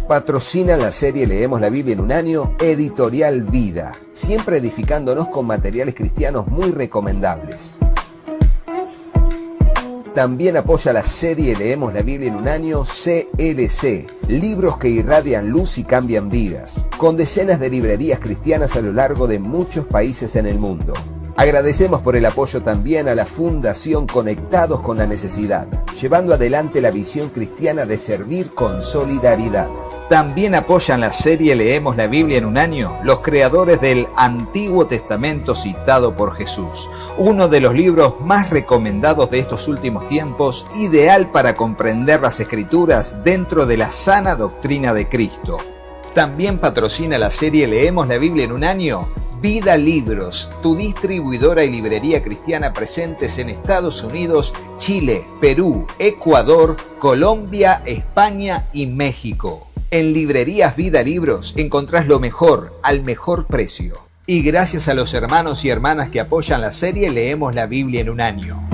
Patrocinan la serie Leemos la Biblia en un año, Editorial Vida, siempre edificándonos con materiales cristianos muy recomendables. También apoya la serie Leemos la Biblia en un año, CLC, libros que irradian luz y cambian vidas, con decenas de librerías cristianas a lo largo de muchos países en el mundo. Agradecemos por el apoyo también a la Fundación Conectados con la Necesidad, llevando adelante la visión cristiana de servir con solidaridad. También apoyan la serie Leemos la Biblia en un año los creadores del Antiguo Testamento citado por Jesús, uno de los libros más recomendados de estos últimos tiempos, ideal para comprender las Escrituras dentro de la sana doctrina de Cristo. También patrocina la serie Leemos la Biblia en un año Vida Libros, tu distribuidora y librería cristiana presentes en Estados Unidos, Chile, Perú, Ecuador, Colombia, España y México. En Librerías Vida Libros encontrás lo mejor al mejor precio. Y gracias a los hermanos y hermanas que apoyan la serie Leemos la Biblia en un año.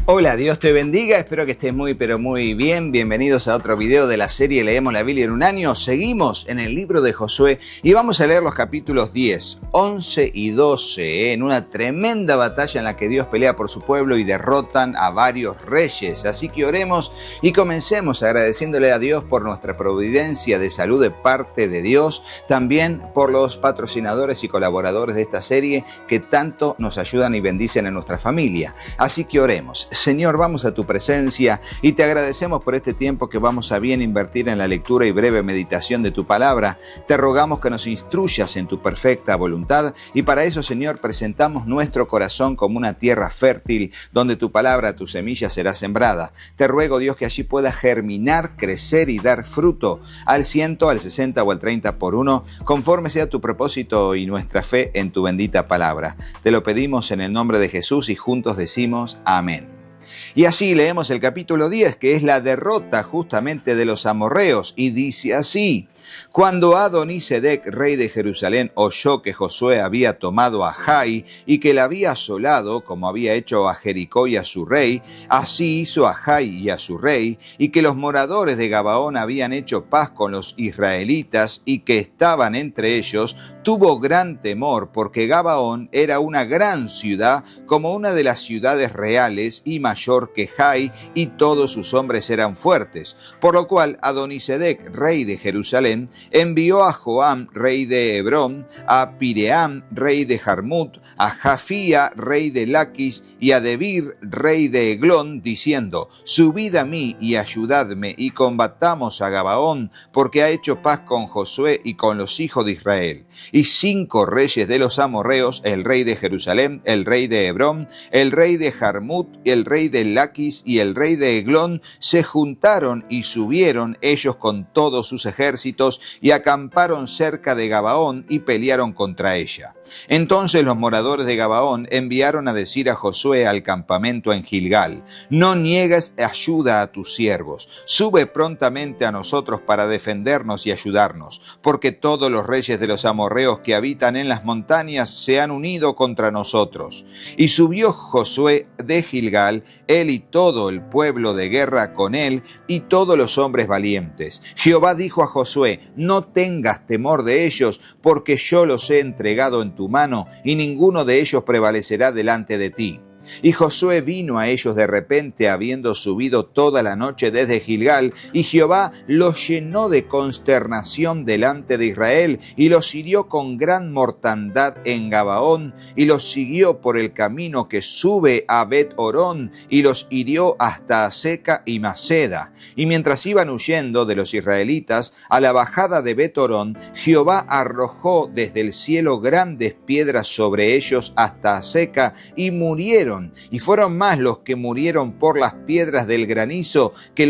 Hola, Dios te bendiga, espero que estés muy pero muy bien. Bienvenidos a otro video de la serie Leemos la Biblia en un año. Seguimos en el libro de Josué y vamos a leer los capítulos 10, 11 y 12 en una tremenda batalla en la que Dios pelea por su pueblo y derrotan a varios reyes. Así que oremos y comencemos agradeciéndole a Dios por nuestra providencia de salud de parte de Dios, también por los patrocinadores y colaboradores de esta serie que tanto nos ayudan y bendicen a nuestra familia. Así que oremos. Señor, vamos a tu presencia y te agradecemos por este tiempo que vamos a bien invertir en la lectura y breve meditación de tu palabra. Te rogamos que nos instruyas en tu perfecta voluntad y para eso, Señor, presentamos nuestro corazón como una tierra fértil donde tu palabra, tu semilla será sembrada. Te ruego, Dios, que allí pueda germinar, crecer y dar fruto al 100, al 60 o al 30 por uno, conforme sea tu propósito y nuestra fe en tu bendita palabra. Te lo pedimos en el nombre de Jesús y juntos decimos amén. Y así leemos el capítulo 10, que es la derrota justamente de los amorreos, y dice así: Cuando Adonisedec, rey de Jerusalén, oyó que Josué había tomado a Jai y que la había asolado, como había hecho a Jericó y a su rey, así hizo a Jai y a su rey, y que los moradores de Gabaón habían hecho paz con los israelitas y que estaban entre ellos, tuvo gran temor, porque Gabaón era una gran ciudad, como una de las ciudades reales y mayor que Jai, y todos sus hombres eran fuertes. Por lo cual Adonisedec, rey de Jerusalén, envió a Joam, rey de Hebrón, a Piream, rey de Jarmut, a Jafía, rey de Laquis, y a Debir, rey de Eglón, diciendo: Subid a mí y ayudadme, y combatamos a Gabaón, porque ha hecho paz con Josué y con los hijos de Israel. Y 5 reyes de los amorreos, el rey de Jerusalén, el rey de Hebrón, el rey de Jarmut, el rey de Laquis y el rey de Eglón, se juntaron y subieron ellos con todos sus ejércitos y acamparon cerca de Gabaón y pelearon contra ella. Entonces los moradores de Gabaón enviaron a decir a Josué al campamento en Gilgal: No niegues ayuda a tus siervos, sube prontamente a nosotros para defendernos y ayudarnos, porque todos los reyes de los amorreos que habitan en las montañas se han unido contra nosotros. Y subió Josué de Gilgal, él y todo el pueblo de guerra con él y todos los hombres valientes. Jehová dijo a Josué: No tengas temor de ellos, porque yo los he entregado en tu mano, y ninguno de ellos prevalecerá delante de ti. Y Josué vino a ellos de repente, habiendo subido toda la noche desde Gilgal, y Jehová los llenó de consternación delante de Israel, y los hirió con gran mortandad en Gabaón, y los siguió por el camino que sube a Bet-Horón, y los hirió hasta Aseca y Maceda. Y mientras iban huyendo de los israelitas a la bajada de Bet-Horón, Jehová arrojó desde el cielo grandes piedras sobre ellos hasta Aseca, y murieron. Y fueron más los que murieron por las piedras del granizo que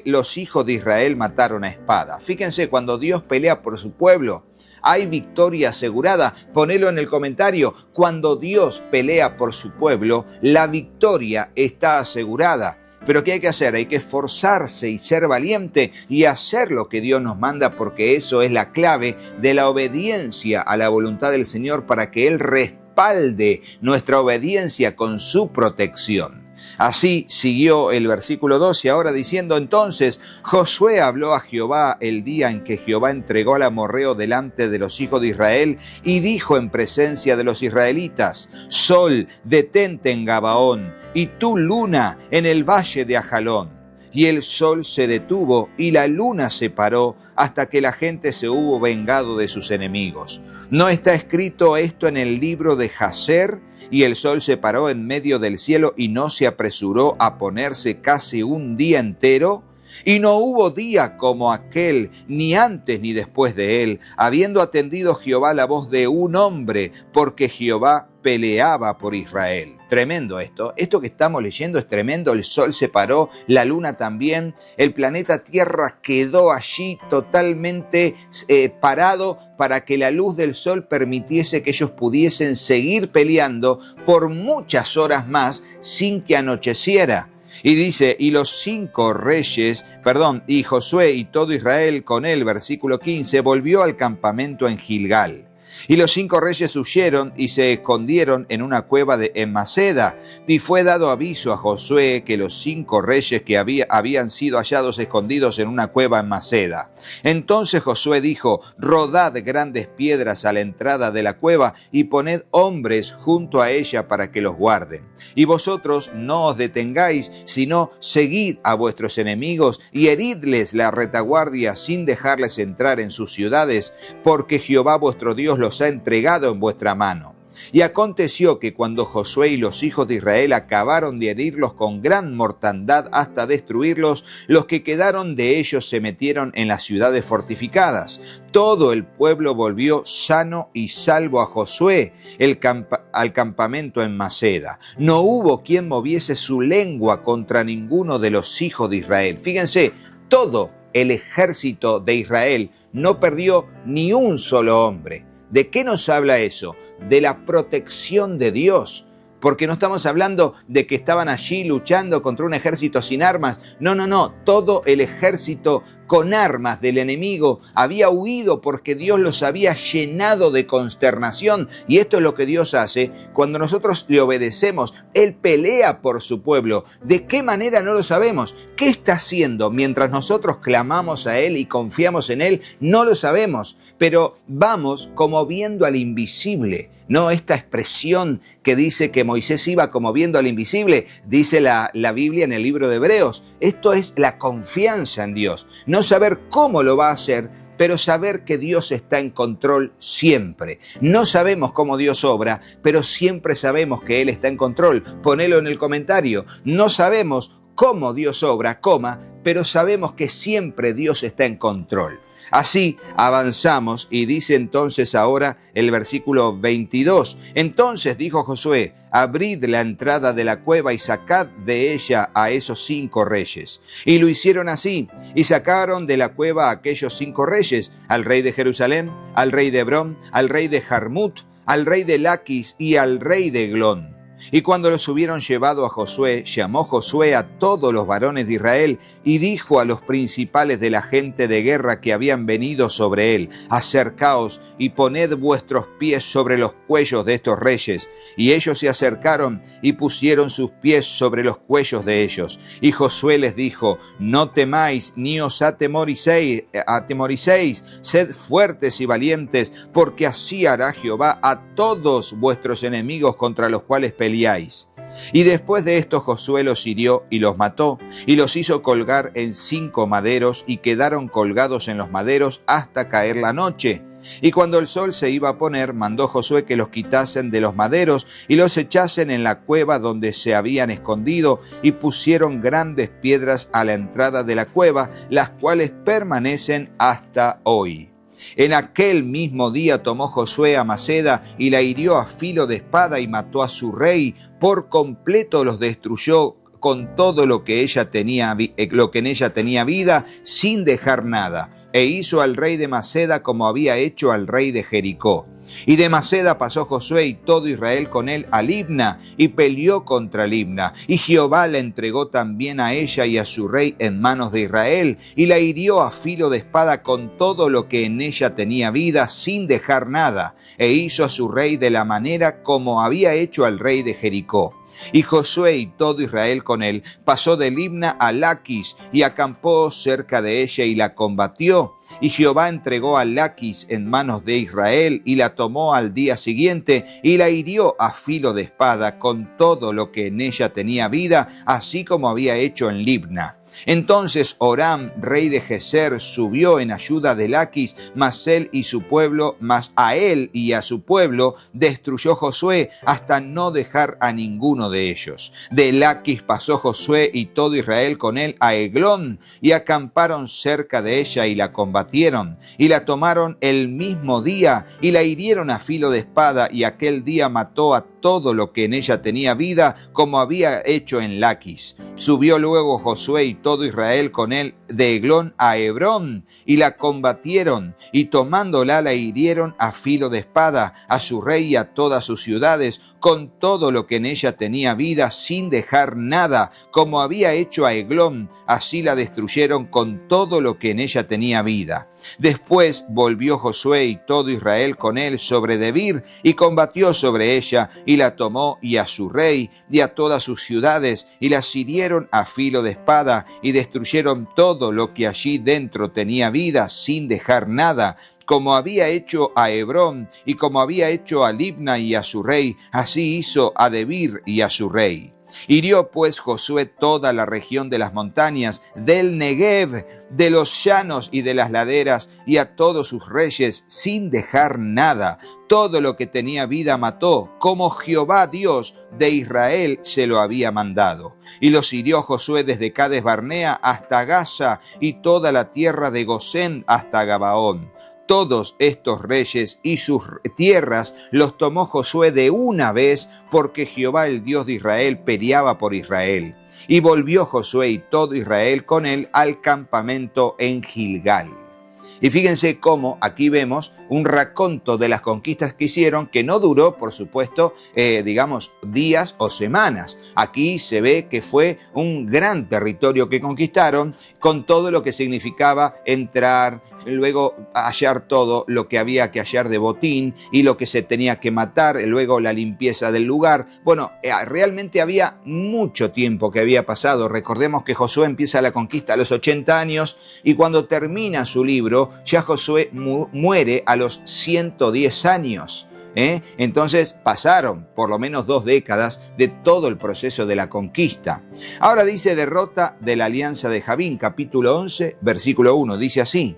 los hijos de Israel mataron a espada. Fíjense, cuando Dios pelea por su pueblo, hay victoria asegurada. Ponelo en el comentario: cuando Dios pelea por su pueblo, la victoria está asegurada. Pero ¿qué hay que hacer? Hay que esforzarse y ser valiente y hacer lo que Dios nos manda, porque eso es la clave de la obediencia a la voluntad del Señor, para que Él respalde nuestra obediencia con su protección. Así siguió el versículo 12 ahora diciendo: entonces Josué habló a Jehová el día en que Jehová entregó al amorreo delante de los hijos de Israel y dijo en presencia de los israelitas: Sol, detente en Gabaón, y tú, luna, en el valle de Ajalón. Y el sol se detuvo y la luna se paró hasta que la gente se hubo vengado de sus enemigos. ¿No está escrito esto en el libro de Jaser? Y el sol se paró en medio del cielo y no se apresuró a ponerse casi un día entero. Y no hubo día como aquel, ni antes ni después de él, habiendo atendido Jehová la voz de un hombre, porque Jehová peleaba por Israel. Tremendo esto que estamos leyendo es tremendo. El sol se paró, la luna también, el planeta Tierra quedó allí totalmente parado para que la luz del sol permitiese que ellos pudiesen seguir peleando por muchas horas más sin que anocheciera. Y dice, y Josué y todo Israel con él, versículo 15, volvió al campamento en Gilgal. Y los 5 reyes huyeron y se escondieron en una cueva en Maceda. Y fue dado aviso a Josué que los 5 reyes que habían sido hallados escondidos en una cueva en Maceda. Entonces Josué dijo: rodad grandes piedras a la entrada de la cueva y poned hombres junto a ella para que los guarden. Y vosotros no os detengáis, sino seguid a vuestros enemigos y heridles la retaguardia sin dejarles entrar en sus ciudades, porque Jehová vuestro Dios los ha entregado en vuestra mano. Y aconteció que cuando Josué y los hijos de Israel acabaron de herirlos con gran mortandad hasta destruirlos, los que quedaron de ellos se metieron en las ciudades fortificadas. Todo el pueblo volvió sano y salvo a Josué al campamento en Maceda. No hubo quien moviese su lengua contra ninguno de los hijos de Israel. Fíjense, todo el ejército de Israel no perdió ni un solo hombre. ¿De qué nos habla eso? De la protección de Dios. Porque no estamos hablando de que estaban allí luchando contra un ejército sin armas. No. Todo el ejército con armas del enemigo había huido porque Dios los había llenado de consternación. Y esto es lo que Dios hace cuando nosotros le obedecemos. Él pelea por su pueblo. ¿De qué manera? No lo sabemos. ¿Qué está haciendo mientras nosotros clamamos a Él y confiamos en Él? No lo sabemos. Pero vamos como viendo al invisible. No esta expresión que dice que Moisés iba como viendo al invisible, dice la Biblia en el libro de Hebreos. Esto es la confianza en Dios. No saber cómo lo va a hacer, pero saber que Dios está en control siempre. No sabemos cómo Dios obra, pero siempre sabemos que Él está en control. Ponelo en el comentario. No sabemos cómo Dios obra, pero sabemos que siempre Dios está en control. Así avanzamos y dice entonces ahora el versículo 22. Entonces dijo Josué: abrid la entrada de la cueva y sacad de ella a esos 5 reyes. Y lo hicieron así, y sacaron de la cueva a aquellos 5 reyes, al rey de Jerusalén, al rey de Hebrón, al rey de Jarmut, al rey de Laquis y al rey de Eglón. Y cuando los hubieron llevado a Josué, llamó Josué a todos los varones de Israel y dijo a los principales de la gente de guerra que habían venido sobre él: acercaos y poned vuestros pies sobre los cuellos de estos reyes. Y ellos se acercaron y pusieron sus pies sobre los cuellos de ellos. Y Josué les dijo: no temáis ni os atemoricéis, sed fuertes y valientes, porque así hará Jehová a todos vuestros enemigos contra los cuales peleáis. Y después de esto Josué los hirió y los mató, y los hizo colgar en 5 maderos, y quedaron colgados en los maderos hasta caer la noche. Y cuando el sol se iba a poner, mandó Josué que los quitasen de los maderos y los echasen en la cueva donde se habían escondido, y pusieron grandes piedras a la entrada de la cueva, las cuales permanecen hasta hoy. En aquel mismo día tomó Josué a Maceda y la hirió a filo de espada y mató a su rey. Por completo los destruyó con todo lo que en ella tenía vida, sin dejar nada. E hizo al rey de Maceda como había hecho al rey de Jericó. Y de Maceda pasó Josué y todo Israel con él a Libna, y peleó contra Libna. Y Jehová la entregó también a ella y a su rey en manos de Israel, y la hirió a filo de espada con todo lo que en ella tenía vida, sin dejar nada. E hizo a su rey de la manera como había hecho al rey de Jericó. Y Josué y todo Israel con él pasó de Libna a Laquis y acampó cerca de ella y la combatió. Y Jehová entregó a Laquis en manos de Israel y la tomó al día siguiente y la hirió a filo de espada con todo lo que en ella tenía vida, así como había hecho en Libna. Entonces Horam, rey de Geser, subió en ayuda de Laquis, mas él y su pueblo, mas a él y a su pueblo destruyó Josué hasta no dejar a ninguno de ellos. De Laquis pasó Josué y todo Israel con él a Eglón y acamparon cerca de ella y la combatieron y la tomaron el mismo día y la hirieron a filo de espada y aquel día mató a todo lo que en ella tenía vida, como había hecho en Laquis. Subió luego Josué y todo Israel con él de Eglón a Hebrón y la combatieron y tomándola la hirieron a filo de espada a su rey y a todas sus ciudades con todo lo que en ella tenía vida sin dejar nada, como había hecho a Eglón, así la destruyeron con todo lo que en ella tenía vida. Después volvió Josué y todo Israel con él sobre Debir y combatió sobre ella y la tomó y a su rey y a todas sus ciudades y las hirieron a filo de espada y destruyeron todo lo que allí dentro tenía vida sin dejar nada, como había hecho a Hebrón y como había hecho a Libna y a su rey, así hizo a Debir y a su rey. Hirió pues Josué toda la región de las montañas, del Negev, de los llanos y de las laderas, y a todos sus reyes, sin dejar nada. Todo lo que tenía vida mató, como Jehová Dios de Israel se lo había mandado. Y los hirió Josué desde Cades Barnea hasta Gaza, y toda la tierra de Gosén hasta Gabaón. Todos estos reyes y sus tierras los tomó Josué de una vez, porque Jehová el Dios de Israel peleaba por Israel. Y volvió Josué y todo Israel con él al campamento en Gilgal. Y fíjense cómo aquí vemos un raconto de las conquistas que hicieron, que no duró, por supuesto, días o semanas. Aquí se ve que fue un gran territorio que conquistaron, con todo lo que significaba entrar, luego hallar todo lo que había que hallar de botín y lo que se tenía que matar, luego la limpieza del lugar. Bueno, realmente había mucho tiempo que había pasado. Recordemos que Josué empieza la conquista a los 80 años y cuando termina su libro, ya Josué muere a los 110 años. Entonces pasaron por lo menos 2 décadas de todo el proceso de la conquista. Ahora dice derrota de la alianza de Javín, capítulo 11, versículo 1, dice así: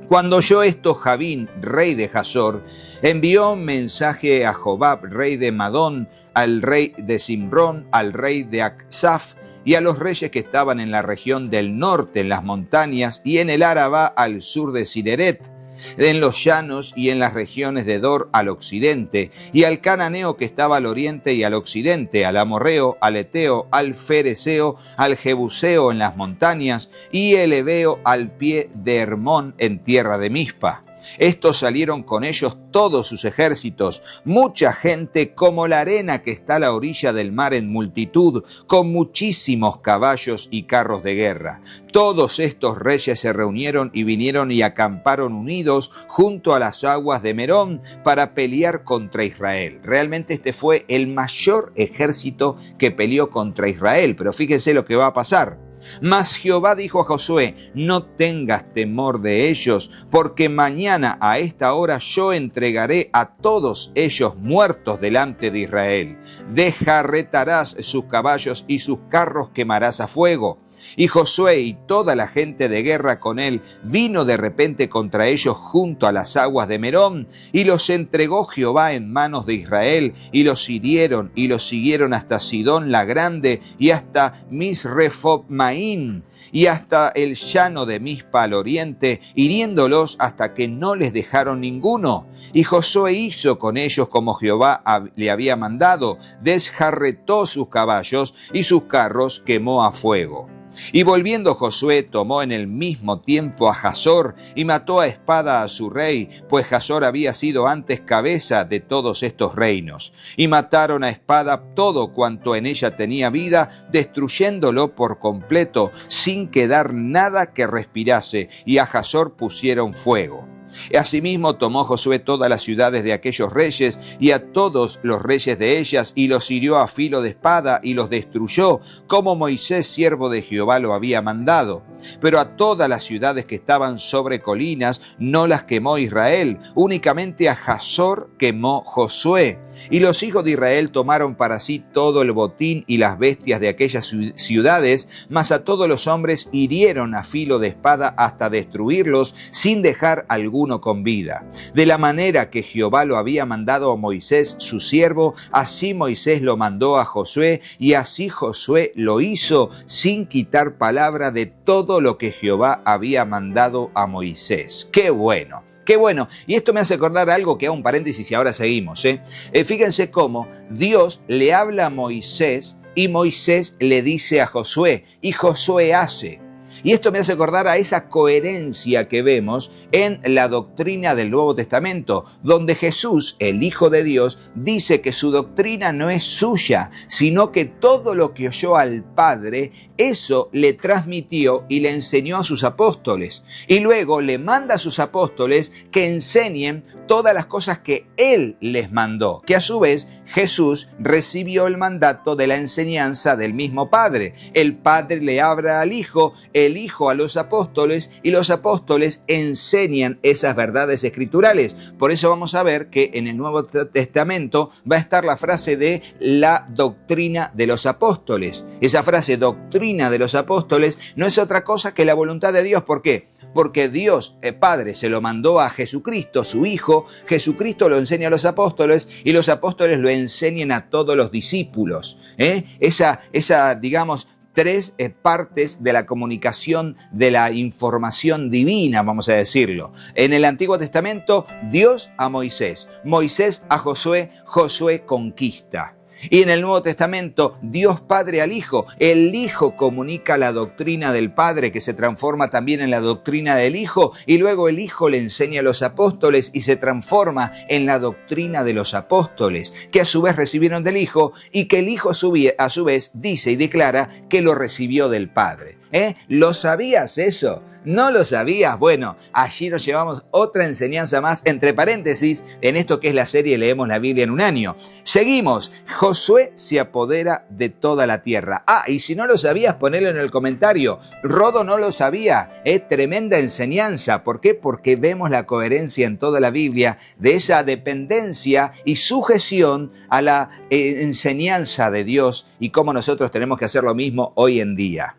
Cuando oyó esto Javín, rey de Hazor, envió mensaje a Jobab, rey de Madón, al rey de Simrón, al rey de Aksaf, y a los reyes que estaban en la región del norte, en las montañas, y en el Arabá al sur de Cineret, en los llanos y en las regiones de Dor al occidente, y al cananeo que estaba al oriente y al occidente, al amorreo, al eteo, al fereceo, al jebuseo en las montañas, y el heveo al pie de Hermón en tierra de Mispa. Estos salieron con ellos todos sus ejércitos, mucha gente como la arena que está a la orilla del mar en multitud, con muchísimos caballos y carros de guerra. Todos estos reyes se reunieron y vinieron y acamparon unidos junto a las aguas de Merón para pelear contra Israel. Realmente este fue el mayor ejército que peleó contra Israel, pero fíjense lo que va a pasar. Mas Jehová dijo a Josué: no tengas temor de ellos, porque mañana a esta hora yo entregaré a todos ellos muertos delante de Israel. Desjarretarás sus caballos y sus carros quemarás a fuego. Y Josué y toda la gente de guerra con él vino de repente contra ellos junto a las aguas de Merón, y los entregó Jehová en manos de Israel, y los hirieron y los siguieron hasta Sidón la Grande y hasta Misrefotmaín y hasta el llano de Mispa al oriente, hiriéndolos hasta que no les dejaron ninguno. Y Josué hizo con ellos como Jehová le había mandado, desjarretó sus caballos y sus carros quemó a fuego. Y volviendo Josué tomó en el mismo tiempo a Hazor y mató a espada a su rey, pues Hazor había sido antes cabeza de todos estos reinos. Y mataron a espada todo cuanto en ella tenía vida, destruyéndolo por completo, sin quedar nada que respirase, y a Hazor pusieron fuego. Asimismo tomó Josué todas las ciudades de aquellos reyes y a todos los reyes de ellas y los hirió a filo de espada y los destruyó, como Moisés, siervo de Jehová, lo había mandado. Pero a todas las ciudades que estaban sobre colinas no las quemó Israel, únicamente a Hazor quemó Josué. Y los hijos de Israel tomaron para sí todo el botín y las bestias de aquellas ciudades, mas a todos los hombres hirieron a filo de espada hasta destruirlos, sin dejar alguno con vida. De la manera que Jehová lo había mandado a Moisés, su siervo, así Moisés lo mandó a Josué, y así Josué lo hizo, sin quitar palabra de todo lo que Jehová había mandado a Moisés. ¡Qué bueno! ¡Qué bueno! Y esto me hace acordar algo que hago un paréntesis y ahora seguimos. Fíjense cómo Dios le habla a Moisés y Moisés le dice a Josué y Josué hace. Y esto me hace acordar a esa coherencia que vemos en la doctrina del Nuevo Testamento, donde Jesús, el Hijo de Dios, dice que su doctrina no es suya, sino que todo lo que oyó al Padre, eso le transmitió y le enseñó a sus apóstoles. Y luego le manda a sus apóstoles que enseñen todas las cosas que Él les mandó, que a su vez Jesús recibió el mandato de la enseñanza del mismo Padre. El Padre le habla al Hijo, el Hijo a los apóstoles y los apóstoles enseñan esas verdades escriturales. Por eso vamos a ver que en el Nuevo Testamento va a estar la frase de la doctrina de los apóstoles. Esa frase, doctrina de los apóstoles, no es otra cosa que la voluntad de Dios. ¿Por qué? Porque Dios, el Padre, se lo mandó a Jesucristo, su Hijo. Jesucristo lo enseña a los apóstoles y los apóstoles lo enseñan a todos los discípulos. Digamos, tres partes de la comunicación de la información divina, vamos a decirlo. En el Antiguo Testamento, Dios a Moisés, Moisés a Josué, Josué conquista. Y en el Nuevo Testamento, Dios Padre al Hijo. El Hijo comunica la doctrina del Padre, que se transforma también en la doctrina del Hijo, y luego el Hijo le enseña a los apóstoles y se transforma en la doctrina de los apóstoles, que a su vez recibieron del Hijo, y que el Hijo a su vez dice y declara que lo recibió del Padre. ¿Lo sabías eso? ¿No lo sabías? Bueno, allí nos llevamos otra enseñanza más, entre paréntesis, en esto que es la serie Leemos la Biblia en un año. Seguimos. Josué se apodera de toda la tierra. Y si no lo sabías, ponelo en el comentario. Rodo no lo sabía. Es tremenda enseñanza. ¿Por qué? Porque vemos la coherencia en toda la Biblia de esa dependencia y sujeción a la enseñanza de Dios y cómo nosotros tenemos que hacer lo mismo hoy en día.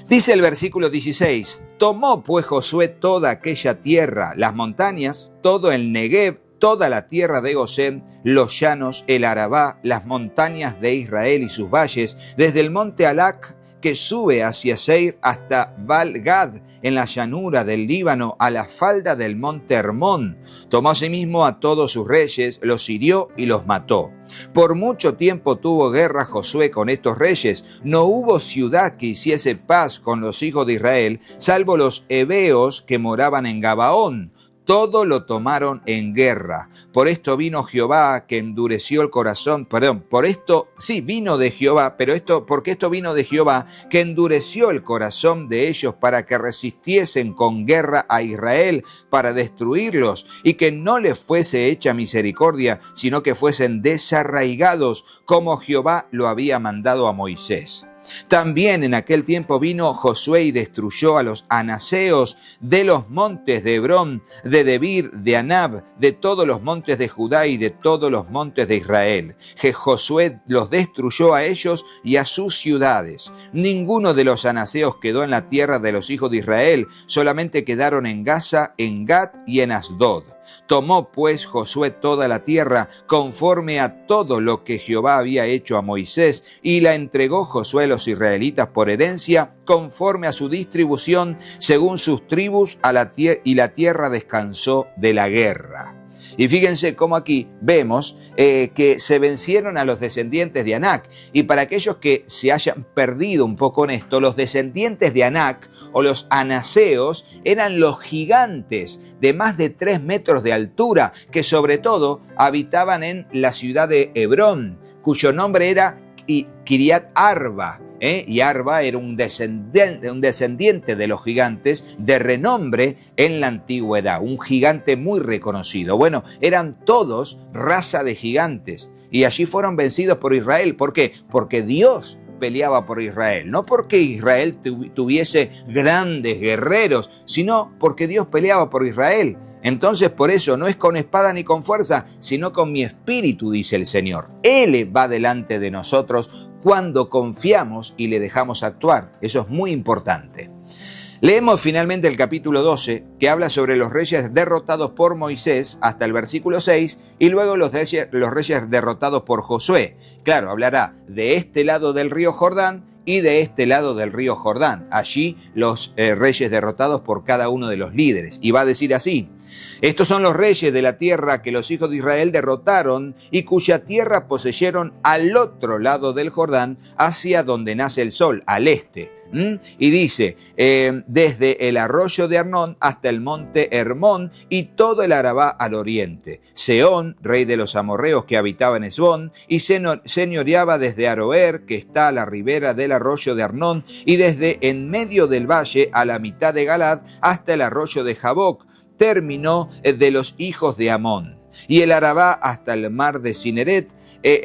Dice el versículo 16, tomó pues Josué toda aquella tierra, las montañas, todo el Negev, toda la tierra de Gosén, los llanos, el Arabá, las montañas de Israel y sus valles, desde el monte Alac, que sube hacia Seir, hasta Baal-Gad, en la llanura del Líbano, a la falda del monte Hermón. Tomó asimismo a todos sus reyes, los hirió y los mató. Por mucho tiempo tuvo guerra Josué con estos reyes. No hubo ciudad que hiciese paz con los hijos de Israel, salvo los heveos que moraban en Gabaón. Todo lo tomaron en guerra. Por esto vino Jehová que endureció el corazón, vino de Jehová, porque esto vino de Jehová que endureció el corazón de ellos para que resistiesen con guerra a Israel para destruirlos y que no les fuese hecha misericordia, sino que fuesen desarraigados como Jehová lo había mandado a Moisés. También en aquel tiempo vino Josué y destruyó a los anaseos de los montes de Hebrón, de Debir, de Anab, de todos los montes de Judá y de todos los montes de Israel. Josué los destruyó a ellos y a sus ciudades. Ninguno de los anaseos quedó en la tierra de los hijos de Israel, solamente quedaron en Gaza, en Gat y en Asdod. Tomó pues Josué toda la tierra conforme a todo lo que Jehová había hecho a Moisés y la entregó Josué a los israelitas por herencia conforme a su distribución según sus tribus y la tierra descansó de la guerra. Y fíjense cómo aquí vemos que se vencieron a los descendientes de Anac. Y para aquellos que se hayan perdido un poco en esto, los descendientes de Anac o los anaseos eran los gigantes de más de 3 metros de altura que sobre todo habitaban en la ciudad de Hebrón, cuyo nombre era Kiriat Arba. Y Arba era un descendiente de los gigantes de renombre en la antigüedad, un gigante muy reconocido. Bueno, eran todos raza de gigantes y allí fueron vencidos por Israel. ¿Por qué? Porque Dios peleaba por Israel, no porque Israel tuviese grandes guerreros, sino porque Dios peleaba por Israel. Entonces, por eso, no es con espada ni con fuerza, sino con mi espíritu, dice el Señor. Él va delante de nosotros cuando confiamos y le dejamos actuar. Eso es muy importante. Leemos finalmente el capítulo 12, que habla sobre los reyes derrotados por Moisés hasta el versículo 6, y luego los reyes derrotados por Josué. Claro, hablará de este lado del río Jordán y de este lado del río Jordán. Allí los reyes derrotados por cada uno de los líderes. Y va a decir así: estos son los reyes de la tierra que los hijos de Israel derrotaron y cuya tierra poseyeron al otro lado del Jordán, hacia donde nace el sol, al este. Y dice, desde el arroyo de Arnón hasta el monte Hermón y todo el Arabá al oriente. Sehón, rey de los amorreos que habitaba en Hesbón, y señoreaba desde Aroer, que está a la ribera del arroyo de Arnón, y desde en medio del valle a la mitad de Galad hasta el arroyo de Jaboc, terminó de los hijos de Amón. Y el Arabá hasta el mar de Cineret,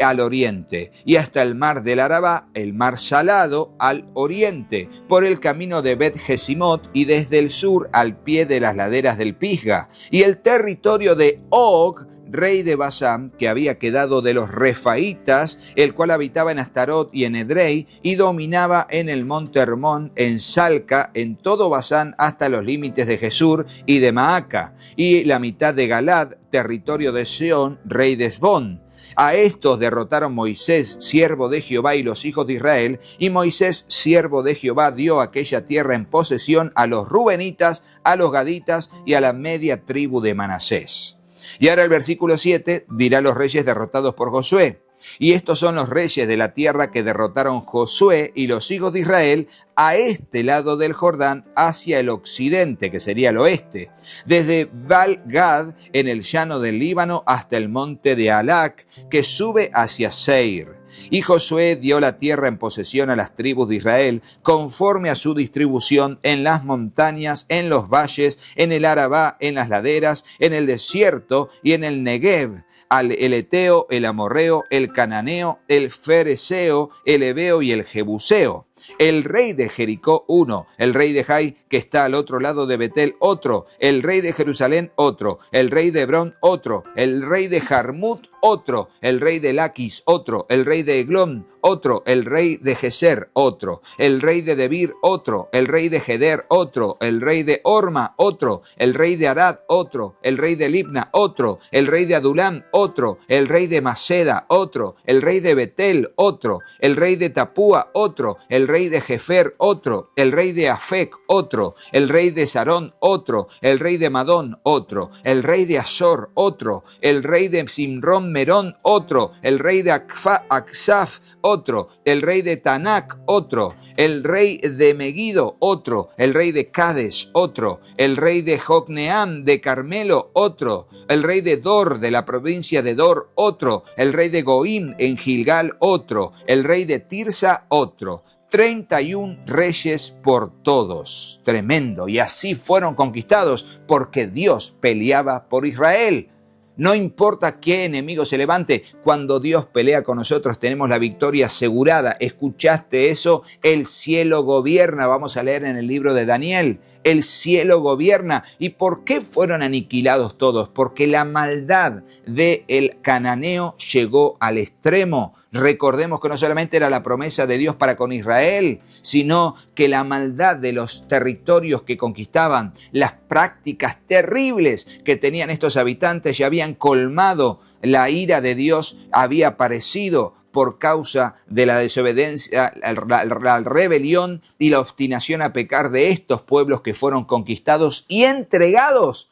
al oriente, y hasta el mar del Arabá, el mar salado, al oriente, por el camino de Bet-Jesimot, y desde el sur al pie de las laderas del Pisga, y el territorio de Og, rey de Basán, que había quedado de los Refaitas, el cual habitaba en Astarot y en Edrei, y dominaba en el monte Hermón, en Salca, en todo Basán, hasta los límites de Jesur y de Maaca, y la mitad de Galad, territorio de Sehón, rey de Hesbón. A estos derrotaron Moisés, siervo de Jehová, y los hijos de Israel, y Moisés, siervo de Jehová, dio aquella tierra en posesión a los rubenitas, a los gaditas y a la media tribu de Manasés. Y ahora el versículo 7 dirá los reyes derrotados por Josué. Y estos son los reyes de la tierra que derrotaron Josué y los hijos de Israel a este lado del Jordán hacia el occidente, que sería el oeste, desde Baal-Gad en el llano del Líbano hasta el monte de Alac, que sube hacia Seir. Y Josué dio la tierra en posesión a las tribus de Israel, conforme a su distribución en las montañas, en los valles, en el Arabá, en las laderas, en el desierto y en el Negev, el Eteo, el Amorreo, el Cananeo, el Fereseo, el Heveo y el Jebuseo. El rey de Jericó, uno. El rey de Jai, que está al otro lado de Betel, otro. El rey de Jerusalén, otro. El rey de Hebrón, otro. El rey de Jarmut, otro. El rey de Laquis, otro. El rey de Eglón, otro. El rey de Geser, otro. El rey de Debir, otro. El rey de Geder, otro. El rey de Orma, otro. El rey de Arad, otro. El rey de Libna, otro. El rey de Adulam, otro. El rey de Maceda, otro. El rey de Betel, otro. El rey de Tapúa, otro. El rey de Jefer, otro. El rey de Afec, otro. El rey de Sarón, otro. El rey de Madón, otro. El rey de Asor, otro. El rey de Simrón Merón, otro. El rey de Aksaf, otro. El rey de Tanac, otro. El rey de Megido, otro. El rey de Cades, otro. El rey de Jocneam de Carmelo, otro. El rey de Dor, de la provincia de Dor, otro. El rey de Goim en Gilgal, otro. El rey de Tirsa, otro. 31 reyes por todos. Tremendo. Y así fueron conquistados porque Dios peleaba por Israel. No importa qué enemigo se levante, cuando Dios pelea con nosotros tenemos la victoria asegurada. ¿Escuchaste eso? El cielo gobierna. Vamos a leer en el libro de Daniel. El cielo gobierna. ¿Y por qué fueron aniquilados todos? Porque la maldad del cananeo llegó al extremo. Recordemos que no solamente era la promesa de Dios para con Israel, sino que la maldad de los territorios que conquistaban, las prácticas terribles que tenían estos habitantes ya habían colmado. La ira de Dios había aparecido por causa de la desobediencia, la rebelión y la obstinación a pecar de estos pueblos que fueron conquistados y entregados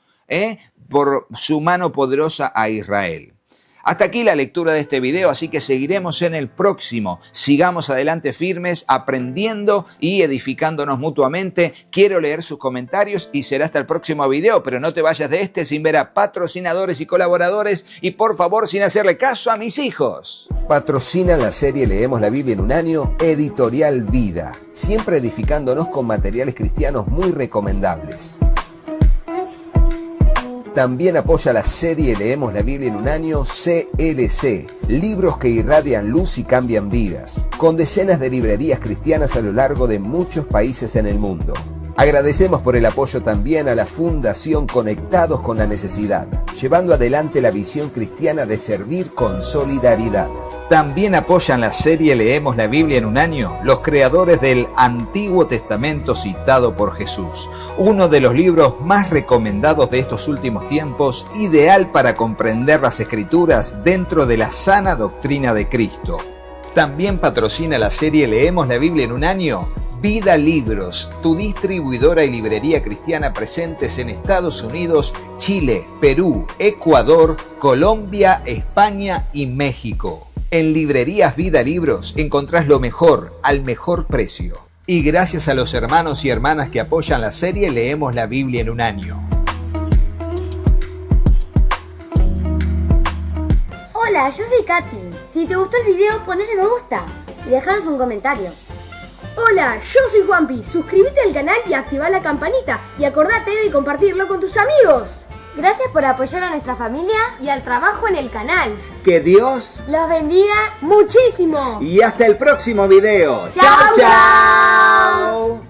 por su mano poderosa a Israel. Hasta aquí la lectura de este video, así que seguiremos en el próximo. Sigamos adelante firmes, aprendiendo y edificándonos mutuamente. Quiero leer sus comentarios y será hasta el próximo video, pero no te vayas de este sin ver a patrocinadores y colaboradores y por favor sin hacerle caso a mis hijos. Patrocina la serie Leemos la Biblia en un año, Editorial Vida, siempre edificándonos con materiales cristianos muy recomendables. También apoya la serie Leemos la Biblia en un año, CLC, libros que irradian luz y cambian vidas, con decenas de librerías cristianas a lo largo de muchos países en el mundo. Agradecemos por el apoyo también a la Fundación Conectados con la Necesidad, llevando adelante la visión cristiana de servir con solidaridad. También apoyan la serie Leemos la Biblia en un año los creadores del Antiguo Testamento citado por Jesús, uno de los libros más recomendados de estos últimos tiempos, ideal para comprender las Escrituras dentro de la sana doctrina de Cristo. También patrocina la serie Leemos la Biblia en un año Vida Libros, tu distribuidora y librería cristiana presentes en Estados Unidos, Chile, Perú, Ecuador, Colombia, España y México. En Librerías Vida Libros encontrás lo mejor al mejor precio. Y gracias a los hermanos y hermanas que apoyan la serie Leemos la Biblia en un año. Hola, yo soy Katy. Si te gustó el video, ponle me gusta y dejanos un comentario. Hola, yo soy Juanpi. Suscríbete al canal y activa la campanita. Y acordate de compartirlo con tus amigos. Gracias por apoyar a nuestra familia Y al trabajo en el canal. Que Dios los bendiga ¡Muchísimo! y hasta el próximo video. ¡Chao, chao!